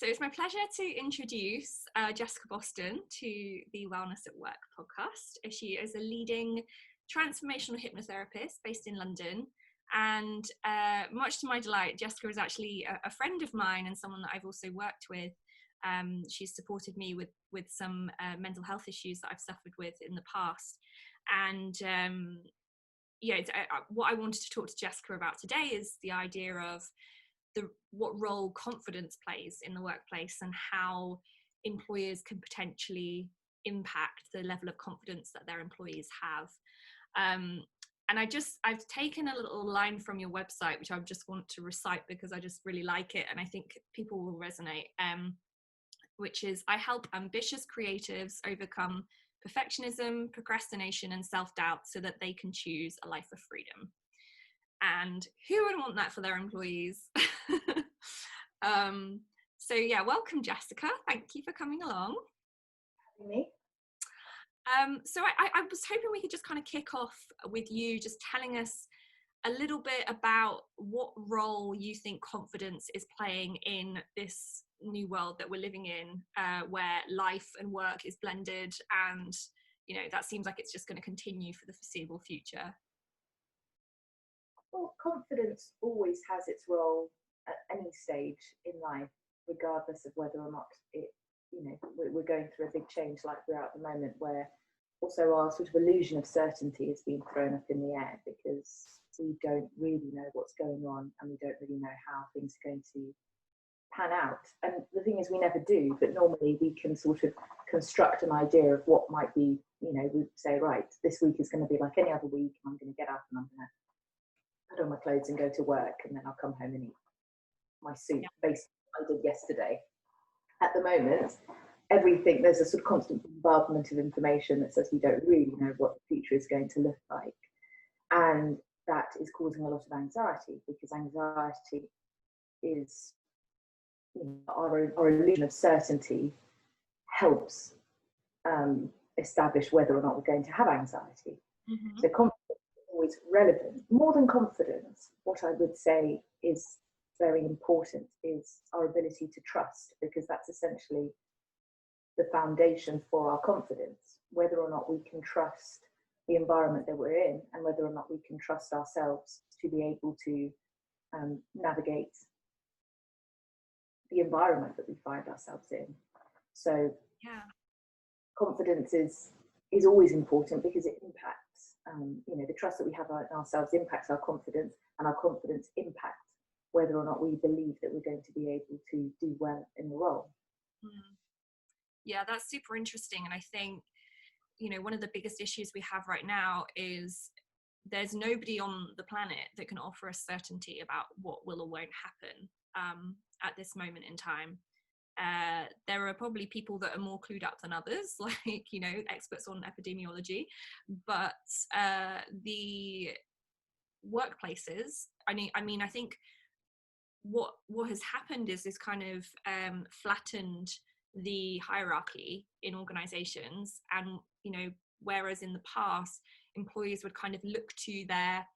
So it's my pleasure to introduce Jessica Boston to the Wellness at Work podcast. She is a leading transformational hypnotherapist based in London. And much to my delight, Jessica is actually a friend of mine and someone that I've also worked with. She's supported me with some mental health issues that I've suffered with in the past. And what I wanted to talk to Jessica about today is the idea of what role confidence plays in the workplace and how employers can potentially impact the level of confidence that their employees have. And I've taken a little line from your website, which I just want to recite because I just really like it and I think people will resonate, which is, I help ambitious creatives overcome perfectionism, procrastination, and self-doubt so that they can choose a life of freedom. And who would want that for their employees? So yeah, welcome Jessica. Thank you for coming along. Having me. So I was hoping we could just kind of kick off with you just telling us a little bit about what role you think confidence is playing in this new world that we're living in, where life and work is blended, and that seems like it's just going to continue for the foreseeable future. Well, confidence always has its role at any stage in life, regardless of whether or not we're going through a big change like we're at the moment, where also our sort of illusion of certainty is being thrown up in the air because we don't really know what's going on and we don't really know how things are going to pan out. And the thing is, we never do, but normally we can sort of construct an idea of what might be, we say, right, this week is going to be like any other week, and I'm going to get up and I'm going to put on my clothes and go to work, and then I'll come home and eat my soup, basically what I did yesterday. At the moment, there's a sort of constant bombardment of information that says we don't really know what the future is going to look like. And that is causing a lot of anxiety, because anxiety is, our illusion of certainty helps establish whether or not we're going to have anxiety. Mm-hmm. So confidence is always relevant. More than confidence, what I would say is very important is our ability to trust, because that's essentially the foundation for our confidence, whether or not we can trust the environment that we're in and whether or not we can trust ourselves to be able to navigate the environment that we find ourselves in. So confidence is always important because it impacts, the trust that we have in ourselves impacts our confidence, and our confidence impacts whether or not we believe that we're going to be able to do well in the role. Yeah, that's super interesting. And I think, one of the biggest issues we have right now is there's nobody on the planet that can offer us certainty about what will or won't happen at this moment in time. There are probably people that are more clued up than others, like, experts on epidemiology, but the workplaces, I think what has happened is this kind of flattened the hierarchy in organizations, and whereas in the past employees would kind of look to their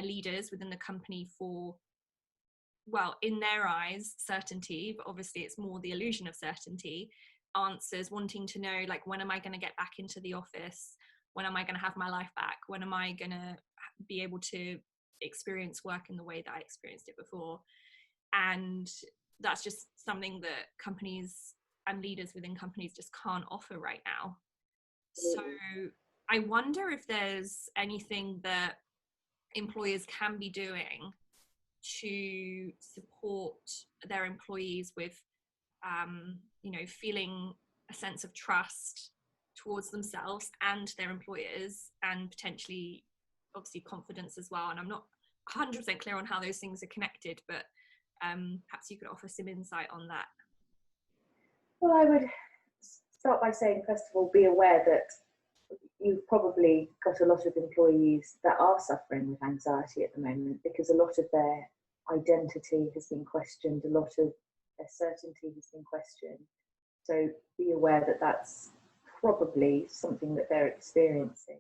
leaders within the company for, well, in their eyes, certainty, but obviously it's more the illusion of certainty, answers, wanting to know, like, when am I going to get back into the office, when am I going to have my life back, when am I going to be able to experience work in the way that I experienced it before. And that's just something that companies and leaders within companies just can't offer right now. So I wonder if there's anything that employers can be doing to support their employees with, feeling a sense of trust towards themselves and their employers, and potentially, obviously, confidence as well. And I'm not 100% clear on how those things are connected, but perhaps you could offer some insight on that. Well, I would start by saying, first of all, be aware that you've probably got a lot of employees that are suffering with anxiety at the moment, because a lot of their identity has been questioned, a lot of their certainty has been questioned. So be aware that that's probably something that they're experiencing.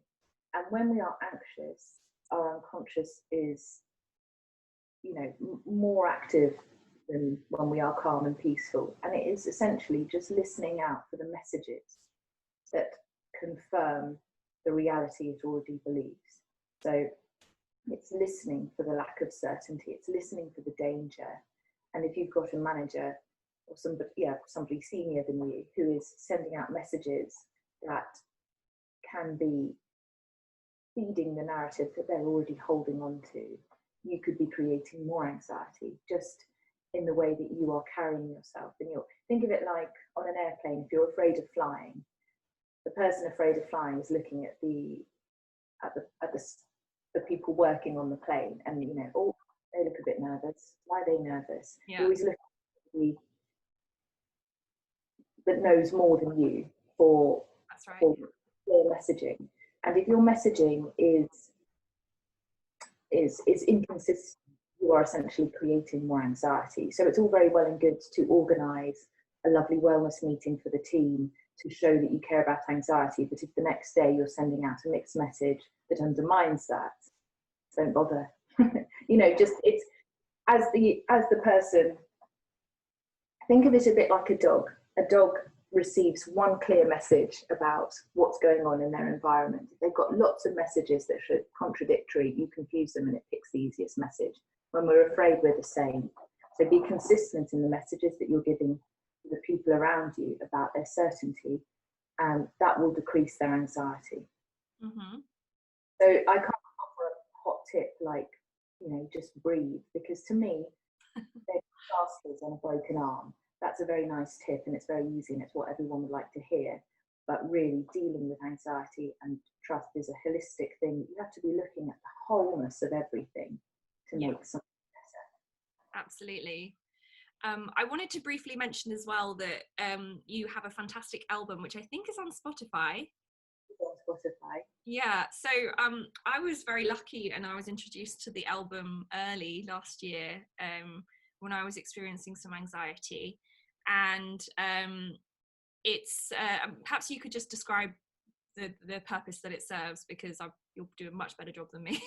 And when we are anxious, our unconscious is, more active than when we are calm and peaceful. And it is essentially just listening out for the messages that confirm the reality it already believes. So it's listening for the lack of certainty, it's listening for the danger. And if you've got a manager or somebody senior than you who is sending out messages that can be feeding the narrative that they're already holding on to, you could be creating more anxiety just in the way that you are carrying yourself. And think of it like on an airplane. If you're afraid of flying, the person afraid of flying is looking at the people working on the plane, and oh, they look a bit nervous. Why are they nervous? Yeah. You always look at the that knows more than you for clear messaging. And if your messaging is inconsistent, you are essentially creating more anxiety. So it's all very well and good to organise a lovely wellness meeting for the team to show that you care about anxiety, but if the next day you're sending out a mixed message that undermines that, don't bother. Just it's as the person, think of it a bit like a dog. A dog receives one clear message about what's going on in their environment. If they've got lots of messages that are contradictory, you confuse them and it picks the easiest message. When we're afraid, we're the same. So be consistent in the messages that you're giving to the people around you about their certainty, and that will decrease their anxiety. Mm-hmm. So I can't offer a hot tip like, just breathe, because to me, they're plasters on a broken arm. That's a very nice tip, and it's very easy, and it's what everyone would like to hear. But really, dealing with anxiety and trust is a holistic thing. You have to be looking at the wholeness of everything to make something better. Absolutely. I wanted to briefly mention as well that you have a fantastic album, which I think is on Spotify. On Spotify. Yeah, so I was very lucky, and I was introduced to the album early last year when I was experiencing some anxiety. And it's perhaps you could just describe the purpose that it serves, because you'll do a much better job than me.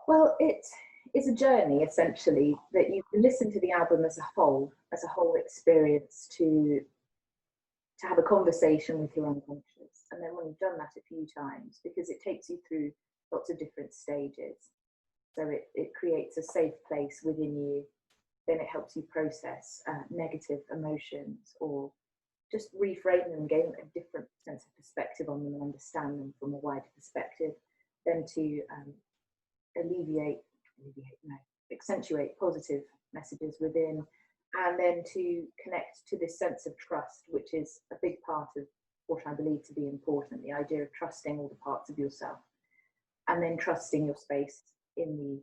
Well, it's a journey essentially that you can listen to the album as a whole experience to have a conversation with your unconscious. And then when you've done that a few times, because it takes you through lots of different stages, so it creates a safe place within you. Then it helps you process negative emotions, or just reframe them, gain a different sense of perspective on them and understand them from a wider perspective. Then to accentuate positive messages within, and then to connect to this sense of trust, which is a big part of what I believe to be important, the idea of trusting all the parts of yourself, and then trusting your space in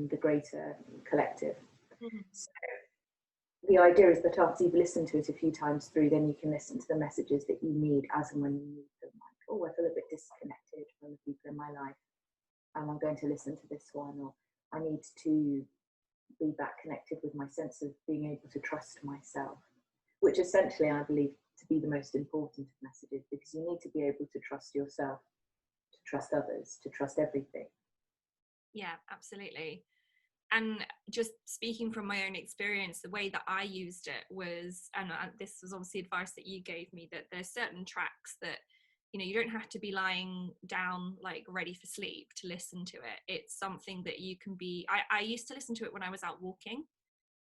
the greater collective. Mm-hmm. So the idea is that after you've listened to it a few times through, then you can listen to the messages that you need as and when you need them. Like, oh, I feel a bit disconnected from the people in my life, and I'm going to listen to this one, or I need to be back connected with my sense of being able to trust myself, which essentially I believe to be the most important of messages, because you need to be able to trust yourself, to trust others, to trust everything. Yeah, absolutely. And just speaking from my own experience, the way that I used it was, and this was obviously advice that you gave me, that there's certain tracks that you don't have to be lying down like ready for sleep to listen to it. It's something that you can be. I used to listen to it when I was out walking,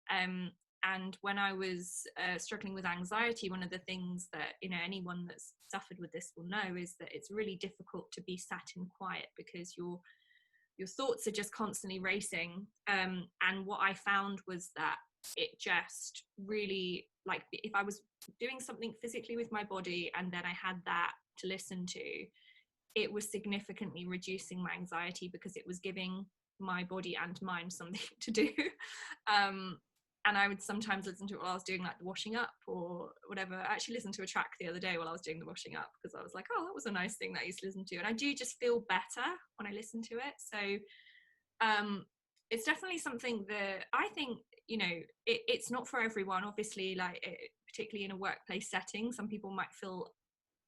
and when I was struggling with anxiety, one of the things that anyone that's suffered with this will know is that it's really difficult to be sat in quiet, because your thoughts are just constantly racing. And what I found was that it just really, like, if I was doing something physically with my body and then I had that to listen to, it was significantly reducing my anxiety, because it was giving my body and mind something to do. And I would sometimes listen to it while I was doing like the washing up or whatever. I actually listened to a track the other day while I was doing the washing up, because I was like, oh, that was a nice thing that I used to listen to. And I do just feel better when I listen to it. So it's definitely something that I think, it's not for everyone, obviously, like particularly in a workplace setting. Some people might feel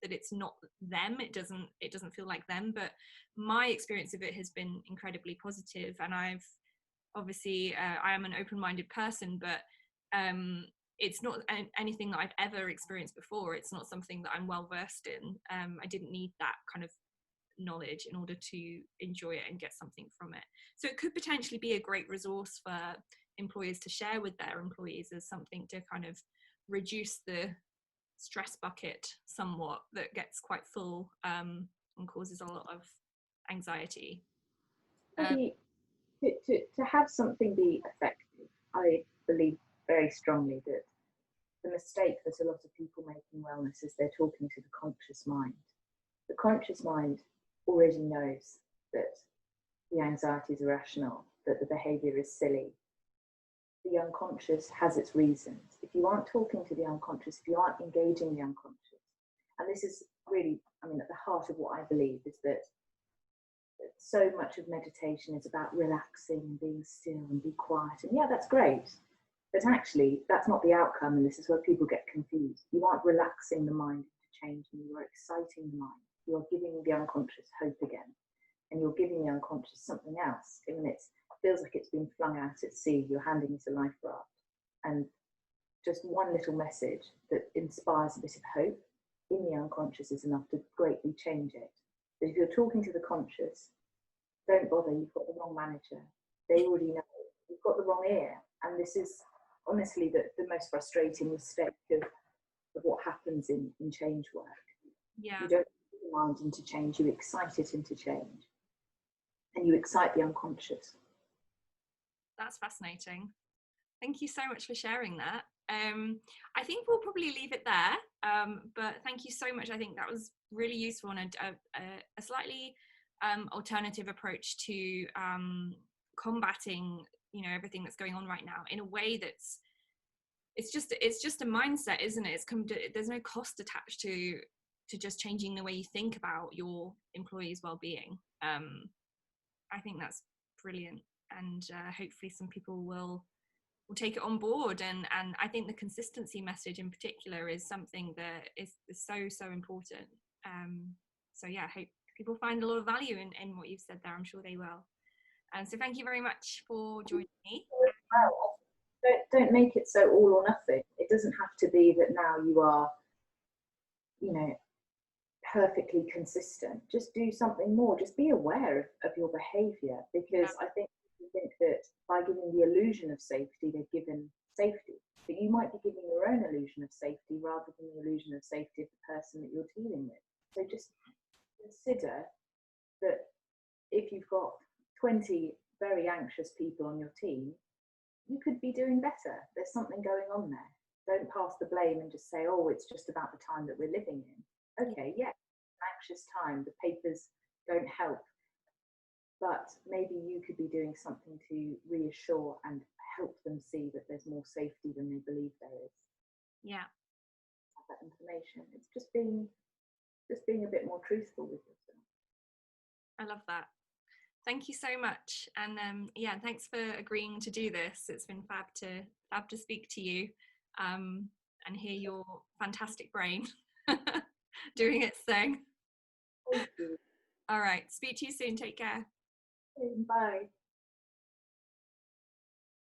that it's not them, it doesn't feel like them, but my experience of it has been incredibly positive. And I've obviously I am an open-minded person, but it's not anything that I've ever experienced before. It's not something that I'm well versed in. I didn't need that kind of knowledge in order to enjoy it and get something from it. So it could potentially be a great resource for employers to share with their employees as something to kind of reduce the stress bucket somewhat that gets quite full, and causes a lot of anxiety. To have something be effective, I believe very strongly that the mistake that a lot of people make in wellness is they're talking to the conscious mind. The conscious mind already knows that the anxiety is irrational, that the behaviour is silly. The unconscious has its reasons. If you aren't talking to the unconscious, if you aren't engaging the unconscious, and this is really, I mean, at the heart of what I believe is that so much of meditation is about relaxing and being still and be quiet. And yeah, that's great. But actually, that's not the outcome. And this is where people get confused. You aren't relaxing the mind to change, and you are exciting the mind. You are giving the unconscious hope again. And you're giving the unconscious something else. I mean, it feels like it's been flung out at sea. You're handing it a life raft. And just one little message that inspires a bit of hope in the unconscious is enough to greatly change it. But if you're talking to the conscious, don't bother, you've got the wrong manager. They already know. You've got the wrong ear. And this is honestly the most frustrating mistake of what happens in change work. Yeah. You don't put your mind into change, you excite it into change. And you excite the unconscious. That's fascinating. Thank you so much for sharing that. I think we'll probably leave it there, but thank you so much. I think that was really useful and a slightly alternative approach to combating, you know, everything that's going on right now in a way that's it's just a mindset, isn't it? There's no cost attached to just changing the way you think about your employees' well-being. I think that's brilliant, and hopefully some people will take it on board, and I think the consistency message in particular is something that is so important. So yeah, I hope people find a lot of value in what you've said there. I'm sure they will. And so thank you very much for joining me. Don't make it so all or nothing. It doesn't have to be that now you are, you know, perfectly consistent. Just do something more. Just be aware of your behaviour, because I think that by giving the illusion of safety, they've given safety. But you might be giving your own illusion of safety rather than the illusion of safety of the person that you're dealing with. So just consider that if you've got 20 very anxious people on your team, you could be doing better. There's something going on there. Don't pass the blame and just say, oh, it's just about the time that we're living in. Okay, yeah, anxious time, the papers don't help, but maybe you could be doing something to reassure and help them see that there's more safety than they believe there is. Yeah. That information. It's just being a bit more truthful with yourself. I love that. Thank you so much, and yeah, thanks for agreeing to do this. It's been fab to speak to you, and hear your fantastic brain doing its thing. Thank you. All right, speak to you soon. Take care. Bye.